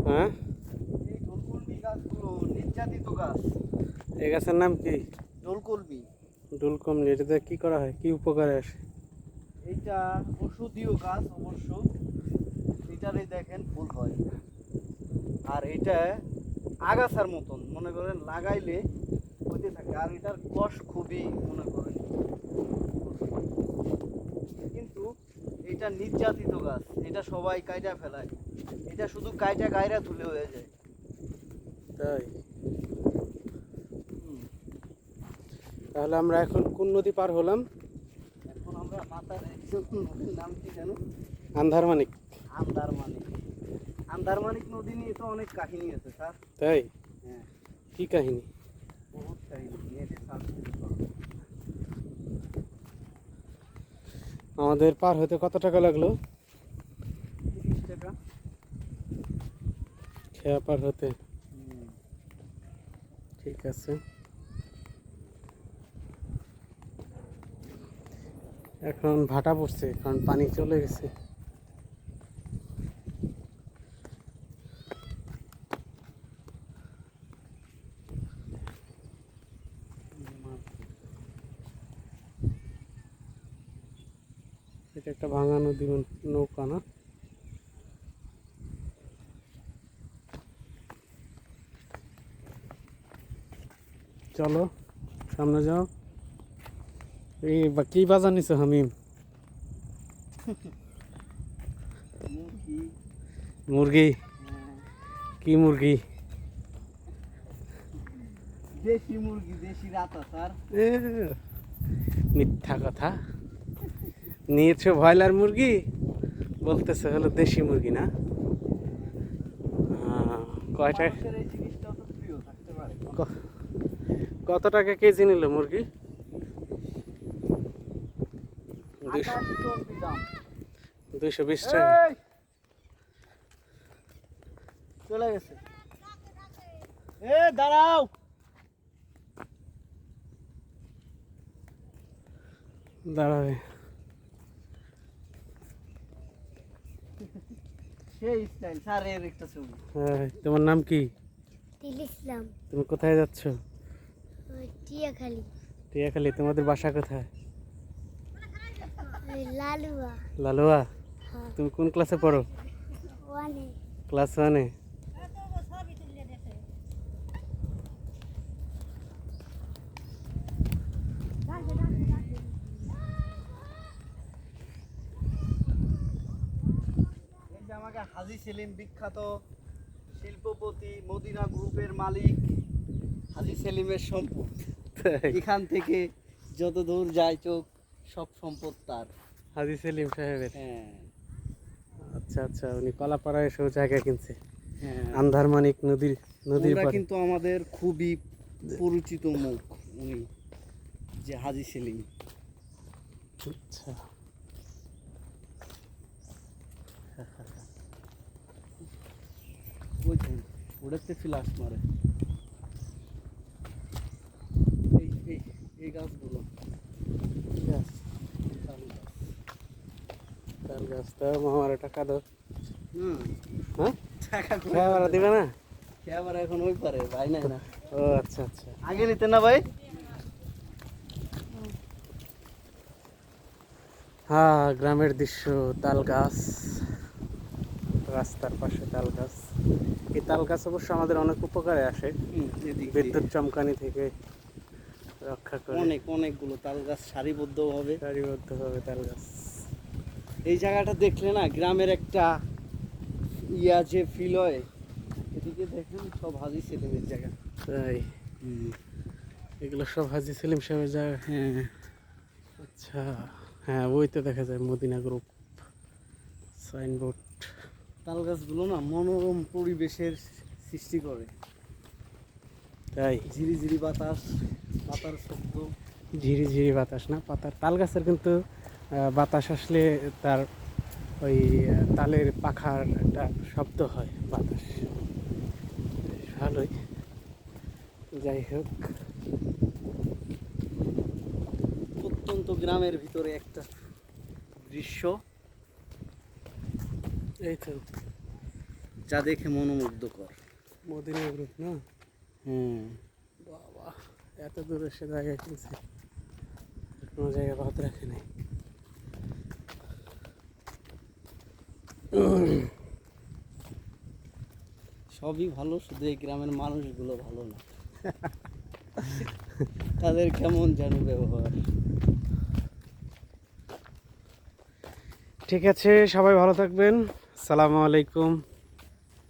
হ্যাঁ, এই ঢোলকলমি গাছগুলো নির্যাতিত গাছ। এই গাছের নাম কি? ঢোলকলমি। ডুলকমলি। এটাতে কি করা হয়, কি উপকারে আসে? এইটা ঔষধীয় গাছ অবশ্য। এটারই দেখেন ফুল হয়। আর এটা আগাছার মতন, মনে করেন লাগাইলে হতে থাকে। আর এটার কষ খুবই মনে করেন, কিন্তু এটা নির্যাতিত গাছ। এটা সবাই কাইটা ফেলায়। এটা শুধু কাইটা গায়রা তুলে হয়ে যায়। তাই? তাহলে আমরা এখন কোন নদী পার হলাম? এখন আমরা মাথার নদীর নাম কি জানো? আন্ধারমানিক। আন্দারমানিক। আন্দারমানিক নদী নিয়ে তো অনেক কাহিনী আছে স্যার। তাই? হ্যাঁ, কি কাহিনী? বহুত কাহিনী নেটে সার্চ করতে। আমাদের পার হতে কত টাকা লাগলো? 30 টাকা। খেয়া পার হতে? ঠিক আছে। এখন ভাটা পড়ছে, কারণ পানি চলে গেছে। এটা একটা ভাঙা নদী, নৌকা না? চলো সামনে যাও। এই কি বাজার নিছো হামিম? মুরগি। মুরগি? হ্যাঁ, কি মুরগি? দেশি মুরগি, দেশি রাতা স্যার। এ, মিথ্যা কথা। নিয়েছো ব্রয়লার মুরগি, বলতেছে হলো দেশি মুরগি না? কয়টা? মানুষের এই জিনিসটা তো প্রিয় থাকতে পারে। কত টাকা কেজি নিল মুরগি? 28 চর্বি দাম। 220 টাকা। এই, চলে গেছে। এ দাঁড়াও। দাঁড়াবে। সেই স্টাইল স্যার, এর একটা ছবি। হ্যাঁ, তোমার নাম কি? তিল ইসলাম। তুমি কোথায় যাচ্ছ? ওই টিয়াখালী। টিয়াখালী। তোমাদের বাসা কোথায়? ওই লালুয়া। লালুয়া। হ্যাঁ, তুমি কোন ক্লাসে পড়ো? ওয়ানে। ক্লাস 1-এ। এই যে আমাকে হাজী সেলিম, বিখ্যাত শিল্পপতি, মদিনা গ্রুপের মালিক হাজী সেলিমের সম্পদ। এখান থেকে যত দূর যায় চোখ, সব সম্পদ তার। হাজী সেলিম সাহেবের? হ্যাঁ আচ্ছা আচ্ছা, উনি কলাপাড়ায় এসেও জায়গা কিনছে। হ্যাঁ, আন্ধারমানিক নদীর ওরা পাড়ে। কিন্তু আমাদের খুবই পরিচিত মুখ, উনি যে হাজী সেলিম। আচ্ছা। বুঝছেন, ওটাতে ফ্লাশ মারে। এই এই এই গাছগুলো গাছ, তাল গাছ। তাল গাছটা মামার টাকা দাও। হুম, হ্যাঁ, টাকা খেয়া ভাড়া দিবে না? খেয়ে আবার এখন ওই পারে ভাই নাই না। ও আচ্ছা আচ্ছা। আগে নিতে না ভাই। হ্যাঁ, গ্রামের দৃশ্য। তাল গাছ, রাস্তার পাশে তাল গাছ। এই তাল গাছ অবশ্য আমাদের অনেক উপকারে আসে। এদিক বিদ্যুৎ দিয়ে চমকানি থেকে রক্ষা করে। অনেকগুলো তাল গাছ সারিবদ্ধ হবে। সারিবদ্ধভাবে তাল গাছ। এই জায়গাটা দেখলে না গ্রামের একটা যে ফিল হয়। এদিকে দেখেন সব হাজী সেলিমের জায়গা। তাই? এগুলো সব হাজী সেলিম সাহেবের জায়গা? হ্যাঁ, আচ্ছা। হ্যাঁ, বইতে দেখা যায় মদিনা গ্রুপ সাইনবোর্ড। তাল গাছগুলো না মনোরম পরিবেশের সৃষ্টি করে। তাই? ঝিরিঝিরি বাতাস, পাতার শব্দ। ঝিরিঝিরি বাতাস না, পাতার। তাল গাছের কিন্তু বাতাস আসলে তার ওই তালের পাখার একটা শব্দ হয়, বাতাস। বেশ ভালোই। যাই হোক, প্রত্যন্ত গ্রামের ভিতরে একটা দৃশ্য। এই তো যা দেখে মনোমুগ্ধকর। মদিনা গ্রুপ না? হুম। বাবা, এত দূরে সে জায়গায় কিনছে, কোনো জায়গায় বাদ রাখে নাই। সবই ভালো, শুধু এই গ্রামের মানুষগুলো ভালো না। তাদের কেমন যেন ব্যবহার। ঠিক আছে, সবাই ভালো থাকবেন। আসসালামু আলাইকুম।